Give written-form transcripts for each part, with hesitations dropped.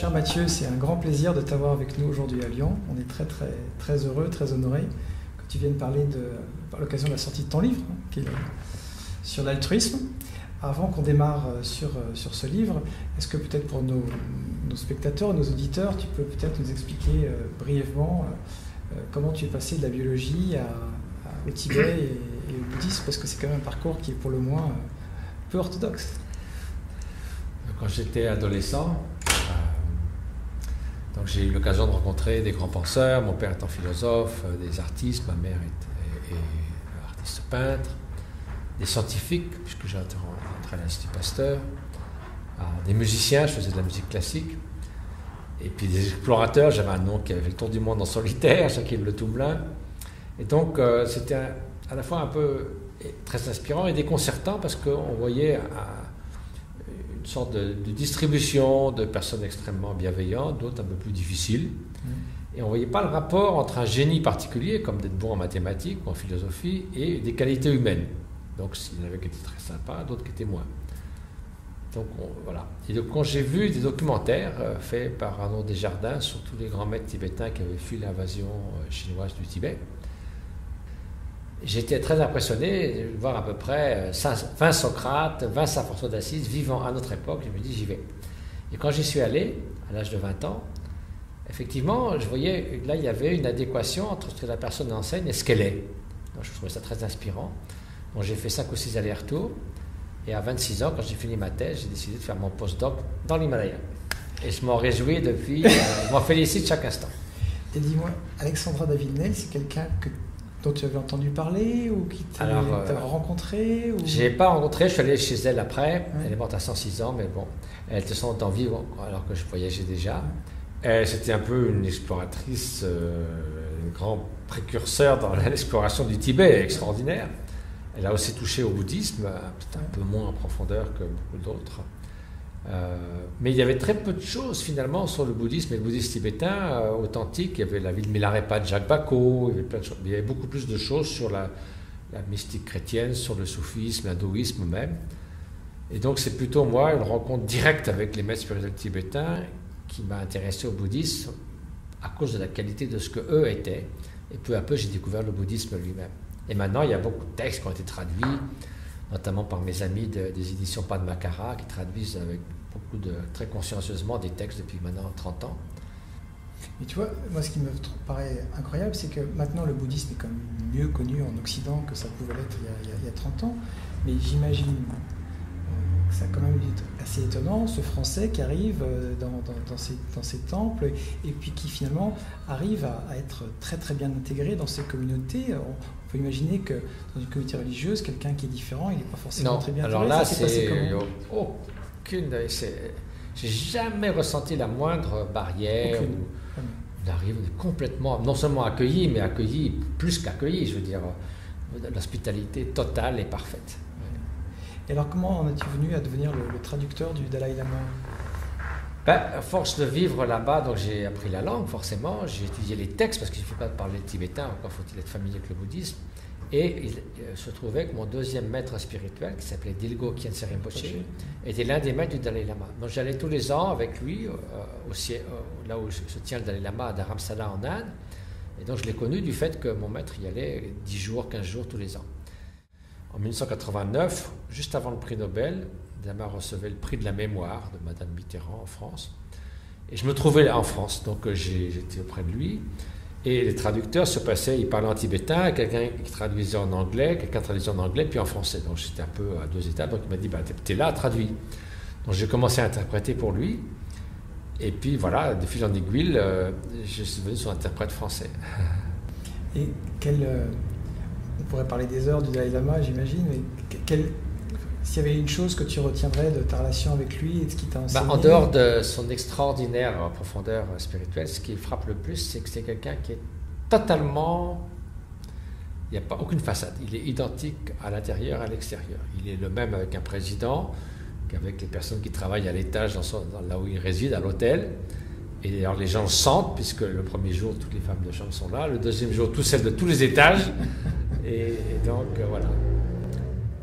Cher Mathieu, c'est un grand plaisir de t'avoir avec nous aujourd'hui à Lyon. On est très heureux, très honoré que tu viennes parler par l'occasion de la sortie de ton livre, qui est sur l'altruisme. Avant qu'on démarre sur ce livre, est-ce que peut-être pour nos spectateurs, nos auditeurs, tu peux peut-être nous expliquer brièvement comment tu es passé de la biologie au Tibet et au bouddhisme, parce que c'est quand même un parcours qui est pour le moins peu orthodoxe. Quand j'étais adolescent, donc j'ai eu l'occasion de rencontrer des grands penseurs. Mon père étant philosophe, des artistes, ma mère est artiste peintre, des scientifiques, puisque j'ai entré à l'Institut Pasteur, des musiciens, je faisais de la musique classique, et puis des explorateurs. J'avais un oncle qui avait fait le tour du monde en solitaire, Jacques-Yves Le Toumelin. Et donc c'était à la fois un peu très inspirant et déconcertant, parce qu'on voyait une sorte de distribution de personnes extrêmement bienveillantes, d'autres un peu plus difficiles. Et on ne voyait pas le rapport entre un génie particulier, comme d'être bon en mathématiques ou en philosophie, et des qualités humaines. Donc il y en avait qui étaient très sympas, d'autres qui étaient moins. Donc voilà. Et donc quand j'ai vu des documentaires faits par Arnaud Desjardins sur tous les grands maîtres tibétains qui avaient fui l'invasion chinoise du Tibet, j'étais très impressionné de voir à peu près 20 Socrates, 20 Saint François d'Assise vivant à notre époque. Je me dis, j'y vais. Et quand j'y suis allé, à l'âge de 20 ans, effectivement, je voyais, là, il y avait une adéquation entre ce que la personne enseigne et ce qu'elle est. Donc, je trouvais ça très inspirant. Donc, j'ai fait 5 ou 6 allers-retours. Et à 26 ans, quand j'ai fini ma thèse, j'ai décidé de faire mon postdoc dans l'Himalaya. Et je m'en réjouis depuis, je m'en félicite chaque instant. Et dis-moi, Alexandra David-Néel, c'est quelqu'un dont tu avais entendu parler ou qui t'a rencontré ou... Je n'ai pas rencontré, je suis allé chez elle après. Ouais. Elle est morte à 106 ans, mais bon, elle était sans en vivre alors que je voyageais déjà. Ouais. C'était un peu une exploratrice, un grand précurseur dans l'exploration du Tibet, extraordinaire. Elle a aussi touché au bouddhisme, peut-être un peu moins en profondeur que beaucoup d'autres. Mais il y avait très peu de choses finalement sur le bouddhisme et le bouddhisme tibétain authentique. Il y avait la vie de Milarepa de Jacques Bacot, il y avait plein de choses. Il y avait beaucoup plus de choses sur la mystique chrétienne, sur le soufisme, l'hindouisme même. Et donc c'est plutôt moi une rencontre directe avec les maîtres spirituels tibétains qui m'a intéressé au bouddhisme à cause de la qualité de ce qu'eux étaient. Et peu à peu j'ai découvert le bouddhisme lui-même. Et maintenant il y a beaucoup de textes qui ont été traduits, notamment par mes amis des éditions Padmakara, qui traduisent avec très consciencieusement des textes depuis maintenant 30 ans. Mais tu vois, moi ce qui me paraît incroyable, c'est que maintenant le bouddhisme est comme mieux connu en Occident que ça pouvait l'être il y a 30 ans. Mais j'imagine que ça a quand même été assez étonnant, ce Français qui arrive dans ces temples et puis qui finalement arrive à être très très bien intégré dans ces communautés. On peut imaginer que dans une communauté religieuse, quelqu'un qui est différent, il n'est pas forcément très bien intégré. Alors là, j'ai jamais ressenti la moindre barrière. On arrive complètement, non seulement accueilli, mais accueilli plus qu'accueilli, je veux dire, l'hospitalité totale et parfaite. Et alors, comment en es-tu venu à devenir le traducteur du Dalai Lama ? À force de vivre là-bas, donc j'ai appris la langue, forcément. J'ai étudié les textes, parce qu'il ne suffit pas de parler tibétain, encore faut-il être familier avec le bouddhisme. Et il se trouvait que mon deuxième maître spirituel, qui s'appelait Dilgo Khyentse Rinpoche, était l'un des maîtres du Dalai Lama. Donc j'allais tous les ans avec lui, là où se tient le Dalai Lama, à Dharamsala en Inde. Et donc je l'ai connu du fait que mon maître y allait 10 jours, 15 jours tous les ans. En 1989, juste avant le prix Nobel, Lama recevait le prix de la mémoire de Madame Mitterrand en France. Et je me trouvais en France, donc j'étais auprès de lui. Et les traducteurs se passaient, ils parlaient en tibétain, quelqu'un qui traduisait en anglais, quelqu'un traduisait en anglais, puis en français. Donc j'étais un peu à 2 étapes, donc il m'a dit, t'es là, traduis. Donc j'ai commencé à interpréter pour lui. Et puis voilà, de fil en aiguille, je suis devenu son interprète français. Et on pourrait parler des heures du Dalai Lama, j'imagine, mais s'il y avait une chose que tu retiendrais de ta relation avec lui et de ce qu'il t'a enseigné? En dehors de son extraordinaire profondeur spirituelle, ce qui frappe le plus, c'est que c'est quelqu'un qui est totalement... Il n'y a pas aucune façade. Il est identique à l'intérieur et à l'extérieur. Il est le même avec un président qu'avec les personnes qui travaillent à l'étage là où il réside, à l'hôtel. Et alors les gens le sentent, puisque le premier jour, toutes les femmes de chambre sont là. Le deuxième jour, toutes celles de tous les étages. Et donc, voilà.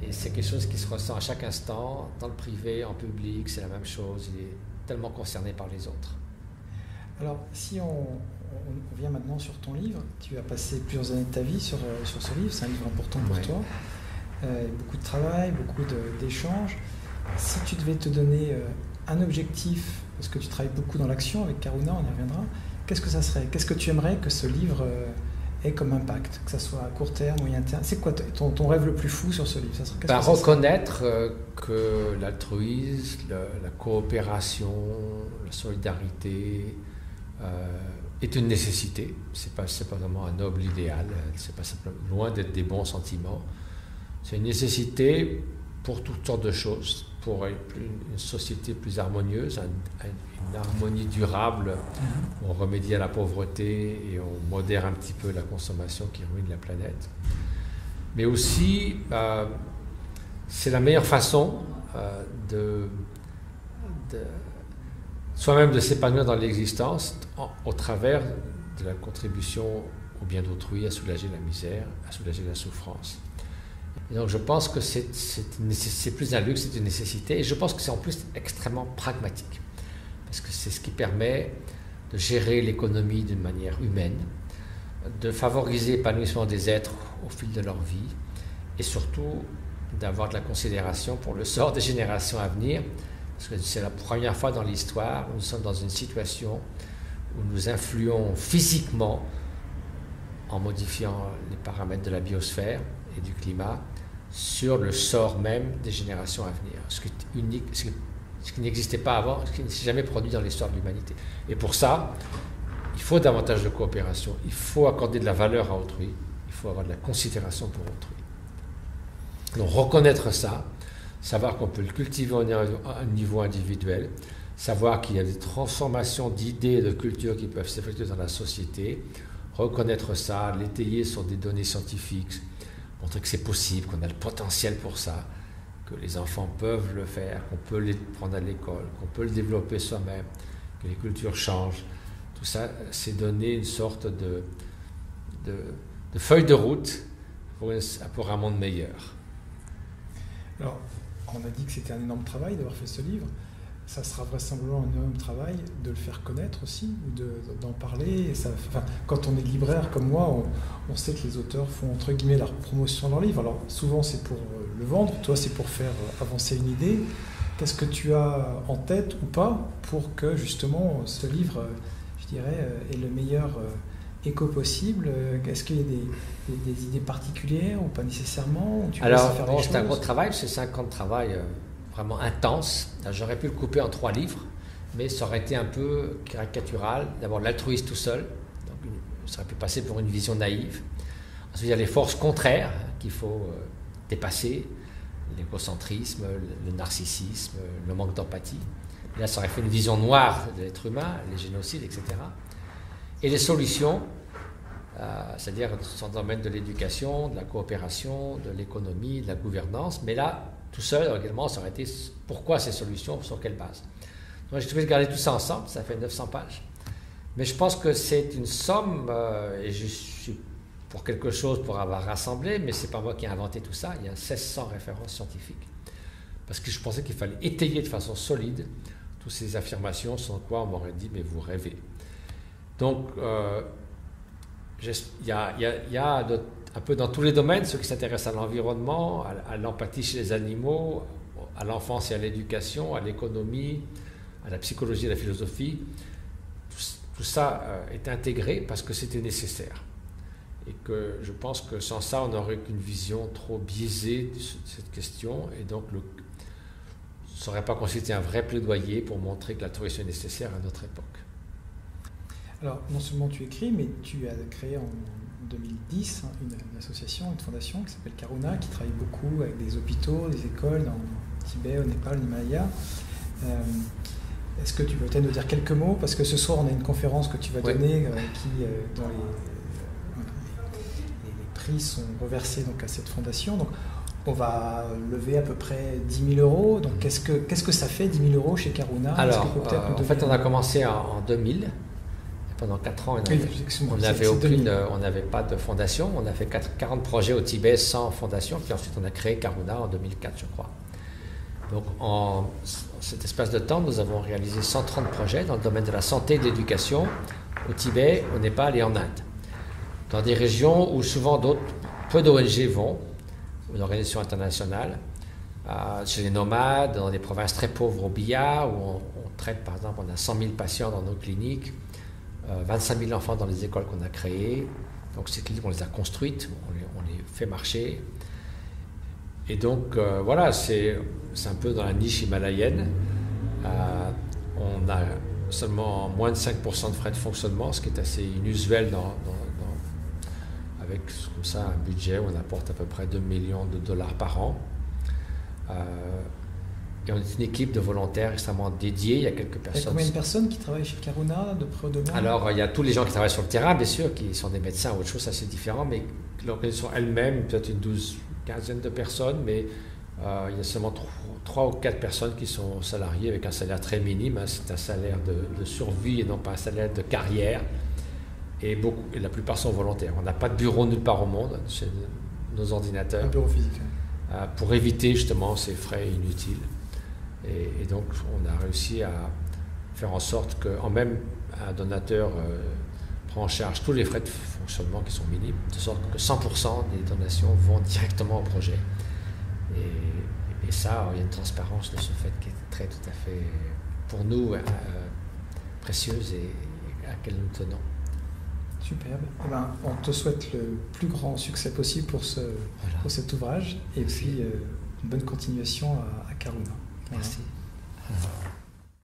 Et c'est quelque chose qui se ressent à chaque instant, dans le privé, en public, c'est la même chose. Il est tellement concerné par les autres. Alors, si on vient maintenant sur ton livre, tu as passé plusieurs années de ta vie sur ce livre, c'est un livre important pour toi. Beaucoup de travail, beaucoup d'échanges. Si tu devais te donner un objectif, parce que tu travailles beaucoup dans l'action avec Karuna, on y reviendra, qu'est-ce que ça serait? Qu'est-ce que tu aimerais que ce livre ait comme impact? Que ça soit à court terme, moyen terme? C'est quoi ton rêve le plus fou sur ce livre? Ça serait, reconnaître que l'altruisme, la coopération, la solidarité est une nécessité. C'est pas vraiment un noble idéal, c'est pas simplement, loin d'être des bons sentiments. C'est une nécessité pour toutes sortes de choses, pour une société plus harmonieuse, une harmonie durable. On remédie à la pauvreté et on modère un petit peu la consommation qui ruine la planète. Mais aussi, c'est la meilleure façon soi-même de s'épanouir dans l'existence au travers de la contribution au bien d'autrui, à soulager la misère, à soulager la souffrance. Et donc je pense que c'est plus un luxe, c'est une nécessité, et je pense que c'est en plus extrêmement pragmatique, parce que c'est ce qui permet de gérer l'économie d'une manière humaine, de favoriser l'épanouissement des êtres au fil de leur vie, et surtout d'avoir de la considération pour le sort des générations à venir, parce que c'est la première fois dans l'histoire où nous sommes dans une situation où nous influons physiquement, en modifiant les paramètres de la biosphère et du climat, sur le sort même des générations à venir, ce qui est unique, ce qui n'existait pas avant, ce qui ne s'est jamais produit dans l'histoire de l'humanité. Et pour ça, il faut davantage de coopération, il faut accorder de la valeur à autrui, il faut avoir de la considération pour autrui. Donc reconnaître ça, savoir qu'on peut le cultiver à un niveau individuel, savoir qu'il y a des transformations d'idées et de cultures qui peuvent s'effectuer dans la société, reconnaître ça, l'étayer sur des données scientifiques, montrer que c'est possible, qu'on a le potentiel pour ça, que les enfants peuvent le faire, qu'on peut les prendre à l'école, qu'on peut le développer soi-même, que les cultures changent. Tout ça, c'est donner une sorte de feuille de route pour un monde meilleur. Alors, on a dit que c'était un énorme travail d'avoir fait ce livre. Ça sera vraisemblablement un énorme travail de le faire connaître aussi, d'en parler. Quand on est libraire comme moi, on sait que les auteurs font entre guillemets la promotion de leur livre. Alors souvent c'est pour le vendre, toi c'est pour faire avancer une idée. Qu'est-ce que tu as en tête ou pas pour que justement ce livre, je dirais, ait le meilleur écho possible? Est-ce qu'il y a des idées particulières ou pas nécessairement? Alors c'est un gros travail, c'est 5 ans de travail vraiment intense. J'aurais pu le couper en 3 livres, mais ça aurait été un peu caricatural. D'abord l'altruisme tout seul, donc ça aurait pu passer pour une vision naïve. Ensuite il y a les forces contraires qu'il faut dépasser, l'égocentrisme, le narcissisme, le manque d'empathie. Et là ça aurait fait une vision noire de l'être humain, les génocides, etc. Et les solutions, c'est-à-dire dans le domaine de l'éducation, de la coopération, de l'économie, de la gouvernance, mais là tout seul, également, ça aurait été pourquoi ces solutions, sur quelle base. Donc, j'ai trouvé de garder tout ça ensemble, ça fait 900 pages. Mais je pense que c'est une somme, et je suis pour quelque chose pour avoir rassemblé, mais ce n'est pas moi qui ai inventé tout ça, il y a 1600 références scientifiques. Parce que je pensais qu'il fallait étayer de façon solide toutes ces affirmations, sans quoi on m'aurait dit, mais vous rêvez. Donc, il y a un peu dans tous les domaines, ceux qui s'intéressent à l'environnement, à l'empathie chez les animaux, à l'enfance et à l'éducation, à l'économie, à la psychologie et à la philosophie. Tout ça est intégré parce que c'était nécessaire. Et que je pense que sans ça, on n'aurait qu'une vision trop biaisée de cette question. Et donc, ça n'aurait pas constitué un vrai plaidoyer pour montrer que l'altruisme est nécessaire à notre époque. Alors, non seulement tu écris, mais tu as créé en 2010 une association, une fondation qui s'appelle Karuna, qui travaille beaucoup avec des hôpitaux, des écoles dans le Tibet, au Népal, l'Himalaya. Est-ce que tu peux peut-être nous dire quelques mots? Parce que ce soir, on a une conférence que tu vas donner dont les prix sont reversés donc, à cette fondation. Donc, on va lever à peu près 10 000 euros. Donc, qu'est-ce que ça fait, 10 000 euros chez Karuna? Alors, en fait, on a commencé en 2000. Pendant 4 ans, on n'avait pas de fondation. On a fait 40 projets au Tibet sans fondation. Puis ensuite, on a créé Karuna en 2004, je crois. Donc en cet espace de temps, nous avons réalisé 130 projets dans le domaine de la santé et de l'éducation au Tibet, au Népal et en Inde. Dans des régions où souvent peu d'ONG vont, ou d'organisations internationales, chez les nomades, dans des provinces très pauvres au Bihar, où on traite, par exemple, on a 100 000 patients dans nos cliniques, 25 000 enfants dans les écoles qu'on a créées. Donc ces cliniques, on les a construites, on les fait marcher. Et donc, voilà, c'est un peu dans la niche himalayenne. On a seulement moins de 5% de frais de fonctionnement, ce qui est assez inusuel avec comme ça un budget où on apporte à peu près 2 millions de dollars par an. Et on est une équipe de volontaires extrêmement dédiés. Il y a quelques personnes. Il y a combien de personnes qui travaillent chez Karuna, de près ou de loin? Alors, il y a tous les gens qui travaillent sur le terrain, bien sûr, qui sont des médecins ou autre chose, ça c'est différent, mais l'organisation elle-même, peut-être une quinzaine de personnes, mais il y a seulement 3 ou 4 personnes qui sont salariées avec un salaire très minime. Hein. C'est un salaire de survie et non pas un salaire de carrière. Et la plupart sont volontaires. On n'a pas de bureau nulle part au monde, chez nos ordinateurs. Un bureau physique. Pour éviter justement ces frais inutiles. Et donc, on a réussi à faire en sorte que, même un donateur prend en charge tous les frais de fonctionnement qui sont minimes, de sorte que 100% des donations vont directement au projet. Et ça, il y a une transparence de ce fait qui est tout à fait, pour nous, précieuse et à laquelle nous tenons. Superbe. Eh ben, on te souhaite le plus grand succès possible pour cet ouvrage et puis une bonne continuation à Karuna. Merci.